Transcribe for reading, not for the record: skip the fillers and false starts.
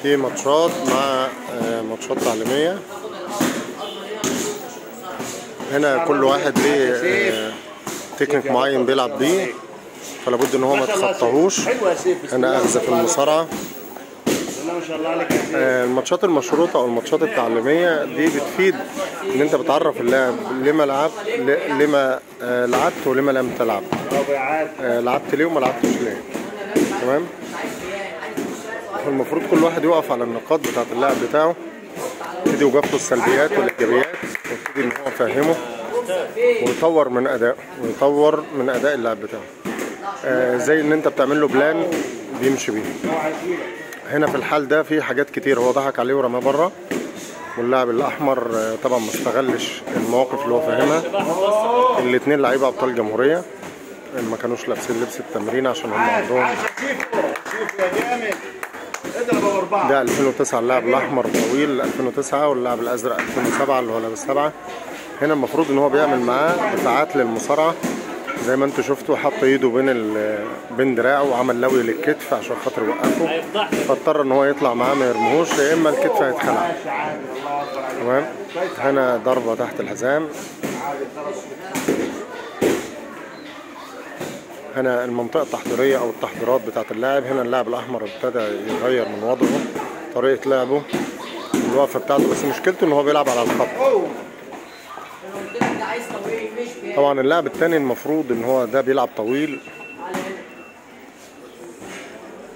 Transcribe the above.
في ماتشات مع ماتشات تعليمية. هنا كل واحد ليه تكنيك معين بيلعب بيه، فلا بد ان هو ما يتخطاهوش. هنا اخذ في المصارعة. الماتشات المشروطة او الماتشات التعليمية دي بتفيد ان انت بتعرف اللاعب لما لعبت ولما لم تلعب، لعبت ليه وما لعبتش ليه. تمام. المفروض كل واحد يقف على النقاط بتاعت اللاعب بتاعه، يبتدي يوجه له السلبيات والايجابيات، ويبتدي ان هو يفهمه ويطور من اداء اللاعب بتاعه. زي ان انت بتعمل له بلان بيمشي بيه. هنا في الحال ده في حاجات كتير، هو ضحك عليه ورماه بره، واللاعب الاحمر طبعا ما استغلش المواقف اللي هو فاهمها. الاثنين لعيبه ابطال جمهوريه، ما كانوش لابسين لبس التمرين عشان هم عندهم. ده 2009 اللاعب الاحمر طويل 2009، واللاعب الازرق 2007 اللي هو لابس 7. هنا المفروض ان هو بيعمل معاه دفاعات للمصارعه زي ما انتوا شفتوا، حط ايده بين دراعه وعمل لوي للكتف عشان خاطر يوقفه، فاضطر ان هو يطلع معاه ما يرميهوش، يا اما الكتف هيتخلع. تمام. هنا ضربه تحت الحزام. هنا المنطقه التحضيريه او التحضيرات بتاعت اللاعب. هنا اللاعب الاحمر ابتدى يغير من وضعه، طريقه لعبه، الوقفه بتاعته، بس مشكلته ان هو بيلعب على الخط. طبعا اللاعب التاني المفروض ان هو ده بيلعب طويل